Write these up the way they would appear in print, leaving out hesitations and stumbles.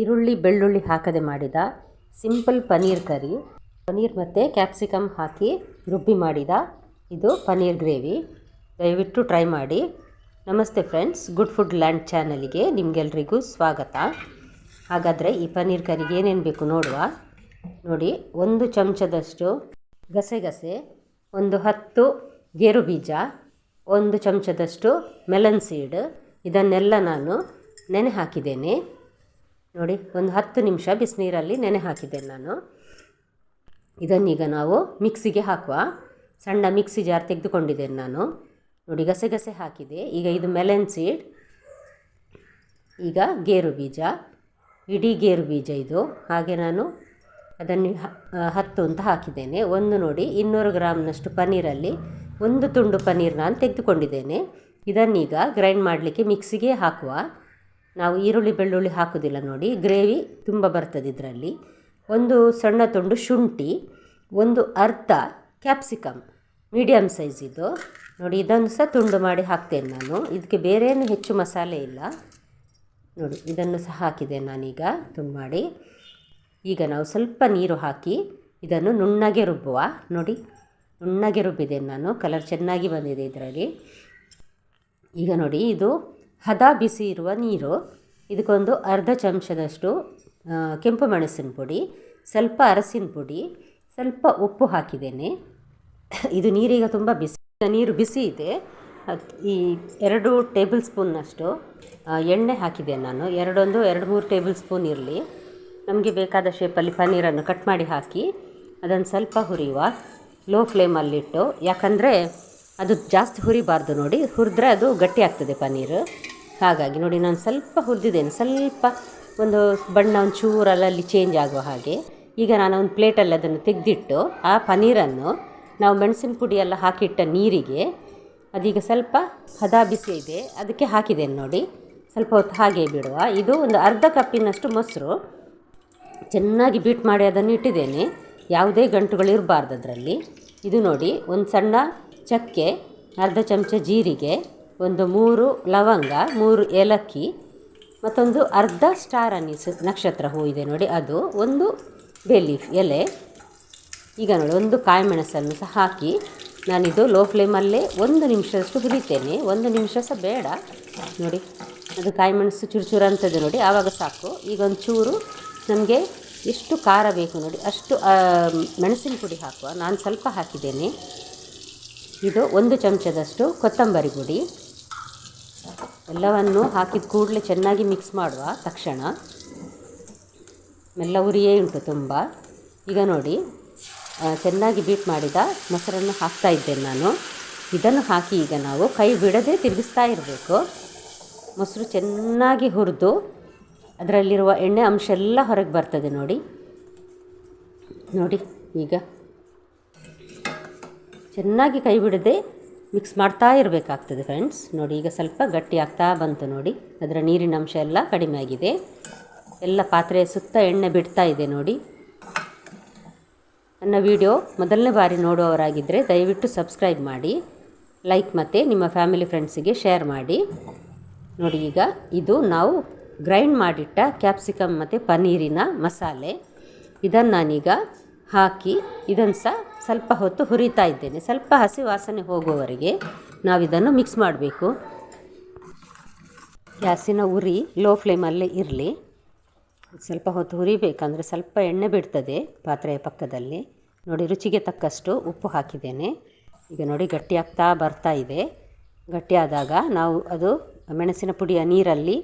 ಈರುಳ್ಳಿ ಬೆಳ್ಳುಳ್ಳಿ ಹಾಕದೆ ಮಾಡಿದ ಸಿಂಪಲ್ ಪನ್ನೀರ್ ಕರಿ. ಪನ್ನೀರ್ ಮತ್ತು ಕ್ಯಾಪ್ಸಿಕಮ್ ಹಾಕಿ ರುಬ್ಬಿ ಮಾಡಿದ ಇದು ಪನ್ನೀರ್ ಗ್ರೇವಿ. ದಯವಿಟ್ಟು ಟ್ರೈ ಮಾಡಿ. ನಮಸ್ತೆ ಫ್ರೆಂಡ್ಸ್, ಗುಡ್ ಫುಡ್ ಲ್ಯಾಂಡ್ ಚಾನಲಿಗೆ ನಿಮಗೆಲ್ರಿಗೂ ಸ್ವಾಗತ. ಹಾಗಾದರೆ ಈ ಪನ್ನೀರ್ ಕರಿಗೆ ಏನೇನು ಬೇಕು ನೋಡುವ. ನೋಡಿ, 1 ಚಮಚದಷ್ಟು ಗಸೆಗಸೆ, 10 ಗೇರು ಬೀಜ, 1 ಚಮಚದಷ್ಟು ಮೆಲನ್ ಸೀಡ್. ಇದನ್ನೆಲ್ಲ ನಾನು ನೆನೆ ಹಾಕಿದ್ದೇನೆ. ನೋಡಿ, ಒಂದು 10 ನಿಮಿಷ ಬಿಸಿನೀರಲ್ಲಿ ನೆನೆ ಹಾಕಿದ್ದೇನೆ ನಾನು. ಇದನ್ನೀಗ ನಾವು ಮಿಕ್ಸಿಗೆ ಹಾಕುವ. ಸಣ್ಣ ಮಿಕ್ಸಿ ಜಾರ್ ತೆಗೆದುಕೊಂಡಿದ್ದೇನೆ ನಾನು. ನೋಡಿ, ಗಸೆಗಸೆ ಹಾಕಿದೆ. ಈಗ ಇದು ಮೆಲನ್ ಸೀಡ್, ಈಗ ಗೇರು ಬೀಜ, ಇಡೀ ಗೇರು ಬೀಜ ಇದು. ಹಾಗೆ ನಾನು ಅದನ್ನು 10 ಅಂತ ಹಾಕಿದ್ದೇನೆ. ನೋಡಿ 200 ಗ್ರಾಮ್ನಷ್ಟು ಪನ್ನೀರಲ್ಲಿ 1 ತುಂಡು ಪನ್ನೀರ್ ನಾನು ತೆಗೆದುಕೊಂಡಿದ್ದೇನೆ. ಇದನ್ನೀಗ ಗ್ರೈಂಡ್ ಮಾಡಲಿಕ್ಕೆ ಮಿಕ್ಸಿಗೆ ಹಾಕುವ. ನಾವು ಈರುಳ್ಳಿ ಬೆಳ್ಳುಳ್ಳಿ ಹಾಕೋದಿಲ್ಲ ನೋಡಿ, ಗ್ರೇವಿ ತುಂಬ ಬರ್ತದೆ ಇದರಲ್ಲಿ. 1 ಸಣ್ಣ ತುಂಡು ಶುಂಠಿ, 1 ಅರ್ಧ ಕ್ಯಾಪ್ಸಿಕಮ್ ಮೀಡಿಯಮ್ ಸೈಜ್ ಇದು. ನೋಡಿ, ಇದನ್ನು ಸಹ ತುಂಡು ಮಾಡಿ ಹಾಕ್ತೇನೆ ನಾನು. ಇದಕ್ಕೆ ಬೇರೇನು ಹೆಚ್ಚು ಮಸಾಲೆ ಇಲ್ಲ. ನೋಡಿ, ಇದನ್ನು ಸಹ ಹಾಕಿದ್ದೇನೆ ನಾನೀಗ ತುಂಡು ಮಾಡಿ. ಈಗ ನಾವು ಸ್ವಲ್ಪ ನೀರು ಹಾಕಿ ಇದನ್ನು ನುಣ್ಣಗೆ ರುಬ್ಬುವ. ನೋಡಿ, ನುಣ್ಣಗೆ ರುಬ್ಬಿದ್ದೇನೆ ನಾನು. ಕಲರ್ ಚೆನ್ನಾಗಿ ಬಂದಿದೆ ಇದರಲ್ಲಿ. ಈಗ ನೋಡಿ, ಇದು ಹದ ಬಿಸಿ ಇರುವ ನೀರು. ಇದಕ್ಕೊಂದು ಅರ್ಧ ಚಮಚದಷ್ಟು ಕೆಂಪು ಮೆಣಸಿನ ಪುಡಿ, ಸ್ವಲ್ಪ ಅರಸಿನ ಪುಡಿ, ಸ್ವಲ್ಪ ಉಪ್ಪು ಹಾಕಿದ್ದೇನೆ. ಇದು ನೀರೀಗ ತುಂಬ ಬಿಸಿ, ನೀರು ಬಿಸಿ ಇದೆ. ಈ 2 ಟೇಬಲ್ ಸ್ಪೂನ್ನಷ್ಟು ಎಣ್ಣೆ ಹಾಕಿದ್ದೇನೆ ನಾನು. 2-3 ಟೇಬಲ್ ಸ್ಪೂನ್ ಇರಲಿ. ನಮಗೆ ಬೇಕಾದ ಶೇಪಲ್ಲಿ ಪನ್ನೀರನ್ನು ಕಟ್ ಮಾಡಿ ಹಾಕಿ ಅದನ್ನು ಸ್ವಲ್ಪ ಹುರಿಯುವ, ಲೋ ಫ್ಲೇಮಲ್ಲಿಟ್ಟು. ಯಾಕಂದರೆ ಅದು ಜಾಸ್ತಿ ಹುರಿಬಾರ್ದು ನೋಡಿ, ಹುರಿದ್ರೆ ಅದು ಗಟ್ಟಿ ಆಗ್ತದೆ ಪನ್ನೀರು. ಹಾಗಾಗಿ ನೋಡಿ, ನಾನು ಸ್ವಲ್ಪ ಹುರಿದಿದ್ದೇನೆ. ಸ್ವಲ್ಪ ಒಂದು ಬಣ್ಣ ಒಂಚೂರಲ್ಲಿ ಚೇಂಜ್ ಆಗುವ ಹಾಗೆ. ಈಗ ನಾನು ಒಂದು ಪ್ಲೇಟಲ್ಲಿ ಅದನ್ನು ತೆಗೆದಿಟ್ಟು ಆ ಪನ್ನೀರನ್ನು ನಾವು ಮೆಣಸಿನ ಪುಡಿ ಎಲ್ಲ ಹಾಕಿಟ್ಟ ನೀರಿಗೆ ಅದೀಗ ಸ್ವಲ್ಪ ಹದ ಬಿಸಿ ಇದೆ ಅದಕ್ಕೆ ಹಾಕಿದ್ದೇನೆ ನೋಡಿ. ಸ್ವಲ್ಪ ಹೊತ್ತು ಹಾಗೆ ಬಿಡುವ. ಇದು ಒಂದು ಅರ್ಧ ಕಪ್ಪಿನಷ್ಟು ಮೊಸರು ಚೆನ್ನಾಗಿ ಬೀಟ್ ಮಾಡಿ ಅದನ್ನು ಇಟ್ಟಿದ್ದೇನೆ. ಯಾವುದೇ ಗಂಟುಗಳು ಇರಬಾರ್ದು ಅದರಲ್ಲಿ. ಇದು ನೋಡಿ, ಒಂದು ಸಣ್ಣ ಚಕ್ಕೆ, ಅರ್ಧ ಚಮಚ ಜೀರಿಗೆ, 3 ಲವಂಗ, 3 ಏಲಕ್ಕಿ, ಮತ್ತೊಂದು ಅರ್ಧ ಸ್ಟಾರ್ ಅನೀಸ್ ನಕ್ಷತ್ರ ಹೂ ಇದೆ ನೋಡಿ ಅದು, 1 ಬೇ ಲೀಫ್ ಎಲೆ. ಈಗ ನೋಡಿ, 1 ಕಾಯಿ ಮೆಣಸನ್ನು ಸಹ ಹಾಕಿ ನಾನಿದು ಲೋ ಫ್ಲೇಮಲ್ಲೇ 1 ನಿಮಿಷದಷ್ಟು ಹುರಿತೇನೆ. 1 ನಿಮಿಷ ಸಹ ಬೇಡ ನೋಡಿ, ಅದು ಕಾಯಿ ಮೆಣಸು ಚೂರು ಅಂತದೆ ನೋಡಿ, ಆವಾಗ ಸಾಕು. ಈಗ ಒಂಚೂರು ನಮಗೆ ಎಷ್ಟು ಖಾರ ಬೇಕು ನೋಡಿ ಅಷ್ಟು ಮೆಣಸಿನ ಪುಡಿ ಹಾಕುವ. ನಾನು ಸ್ವಲ್ಪ ಹಾಕಿದ್ದೇನೆ. ಇದು 1 ಚಮಚದಷ್ಟು ಕೊತ್ತಂಬರಿ ಪುಡಿ. ಎಲ್ಲವನ್ನು ಹಾಕಿದ ಕೂಡಲೇ ಚೆನ್ನಾಗಿ ಮಿಕ್ಸ್ ಮಾಡುವ ತಕ್ಷಣ. ಮೆಲ್ಲ ಉರಿಯೇ ಉಂಟು ತುಂಬ. ಈಗ ನೋಡಿ, ಚೆನ್ನಾಗಿ ಬೀಟ್ ಮಾಡಿದ ಮೊಸರನ್ನು ಹಾಕ್ತಾ ಇದ್ದೇನೆ ನಾನು. ಇದನ್ನು ಹಾಕಿ ಈಗ ನಾವು ಕೈ ಬಿಡದೆ ತಿರುಗಿಸ್ತಾ ಇರಬೇಕು. ಮೊಸರು ಚೆನ್ನಾಗಿ ಹುರಿದು ಅದರಲ್ಲಿರುವ ಎಣ್ಣೆ ಅಂಶ ಎಲ್ಲ ಹೊರಗೆ ಬರ್ತದೆ ನೋಡಿ. ನೋಡಿ, ಈಗ ಚೆನ್ನಾಗಿ ಕೈ ಬಿಡದೆ ಮಿಕ್ಸ್ ಮಾಡ್ತಾ ಇರಬೇಕಾಗ್ತದೆ ಫ್ರೆಂಡ್ಸ್. ನೋಡಿ, ಈಗ ಸ್ವಲ್ಪ ಗಟ್ಟಿ ಆಗ್ತಾ ಬಂತು ನೋಡಿ. ಅದರ ನೀರಿನ ಅಂಶ ಎಲ್ಲ ಕಡಿಮೆ ಆಗಿದೆ. ಎಲ್ಲ ಪಾತ್ರೆಯ ಸುತ್ತ ಎಣ್ಣೆ ಬಿಡ್ತಾ ಇದೆ ನೋಡಿ. ನನ್ನ ವಿಡಿಯೋ ಮೊದಲನೇ ಬಾರಿ ನೋಡುವವರಾಗಿದ್ದರೆ ದಯವಿಟ್ಟು ಸಬ್ಸ್ಕ್ರೈಬ್ ಮಾಡಿ, ಲೈಕ್ ಮತ್ತು ನಿಮ್ಮ ಫ್ಯಾಮಿಲಿ ಫ್ರೆಂಡ್ಸಿಗೆ ಶೇರ್ ಮಾಡಿ. ನೋಡಿ, ಈಗ ಇದು ನಾವು ಗ್ರೈಂಡ್ ಮಾಡಿಟ್ಟ ಕ್ಯಾಪ್ಸಿಕಮ್ ಮತ್ತು ಪನ್ನೀರಿನ ಮಸಾಲೆ. ಇದನ್ನು ನಾನೀಗ ಹಾಕಿ ಇದನ್ನು ಸಹ ಸ್ವಲ್ಪ ಹೊತ್ತು ಹುರಿತಾ ಇದ್ದೇನೆ. ಸ್ವಲ್ಪ ಹಸಿ ವಾಸನೆ ಹೋಗುವವರೆಗೆ ನಾವಿದನ್ನು ಮಿಕ್ಸ್ ಮಾಡಬೇಕು. ಗ್ಯಾಸಿನ ಉರಿ ಲೋ ಫ್ಲೇಮಲ್ಲೇ ಇರಲಿ. ಸ್ವಲ್ಪ ಹೊತ್ತು ಹುರಿಬೇಕಂದ್ರೆ ಸ್ವಲ್ಪ ಎಣ್ಣೆ ಬಿಡ್ತದೆ ಪಾತ್ರೆಯ ಪಕ್ಕದಲ್ಲಿ. ನೋಡಿ, ರುಚಿಗೆ ತಕ್ಕಷ್ಟು ಉಪ್ಪು ಹಾಕಿದ್ದೇನೆ. ಈಗ ನೋಡಿ, ಗಟ್ಟಿಯಾಗ್ತಾ ಬರ್ತಾ ಇದೆ. ಗಟ್ಟಿಯಾದಾಗ ನಾವು ಅದು ಮೆಣಸಿನ ಪುಡಿಯ ನೀರಲ್ಲಿ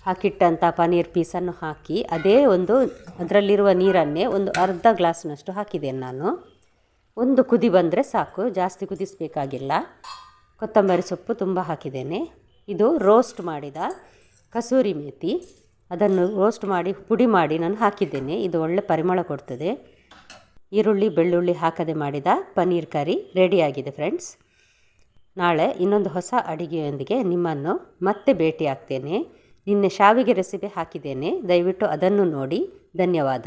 ಹಾಕಿಟ್ಟಂಥ ಪನ್ನೀರ್ ಪೀಸನ್ನು ಹಾಕಿ ಅದರಲ್ಲಿರುವ ನೀರನ್ನೇ ಒಂದು ಅರ್ಧ ಗ್ಲಾಸ್ನಷ್ಟು ಹಾಕಿದ್ದೇನೆ ನಾನು. 1 ಕುದಿ ಬಂದರೆ ಸಾಕು, ಜಾಸ್ತಿ ಕುದಿಸಬೇಕಾಗಿಲ್ಲ. ಕೊತ್ತಂಬರಿ ಸೊಪ್ಪು ತುಂಬ ಹಾಕಿದ್ದೇನೆ. ಇದು ರೋಸ್ಟ್ ಮಾಡಿದ ಕಸೂರಿ ಮೇಥಿ, ಅದನ್ನು ರೋಸ್ಟ್ ಮಾಡಿ ಪುಡಿ ಮಾಡಿ ನಾನು ಹಾಕಿದ್ದೇನೆ. ಇದು ಒಳ್ಳೆ ಪರಿಮಳ ಕೊಡ್ತದೆ. ಈರುಳ್ಳಿ ಬೆಳ್ಳುಳ್ಳಿ ಹಾಕದೆ ಮಾಡಿದ ಪನ್ನೀರ್ ಕರಿ ರೆಡಿಯಾಗಿದೆ ಫ್ರೆಂಡ್ಸ್. ನಾಳೆ ಇನ್ನೊಂದು ಹೊಸ ಅಡುಗೆಯೊಂದಿಗೆ ನಿಮ್ಮನ್ನು ಮತ್ತೆ ಭೇಟಿ ಆಗ್ತೇನೆ. ನಿನ್ನೆ ಶಾವಿಗೆ ರೆಸಿಪಿ ಹಾಕಿದ್ದೇನೆ, ದಯವಿಟ್ಟು ಅದನ್ನು ನೋಡಿ. ಧನ್ಯವಾದ.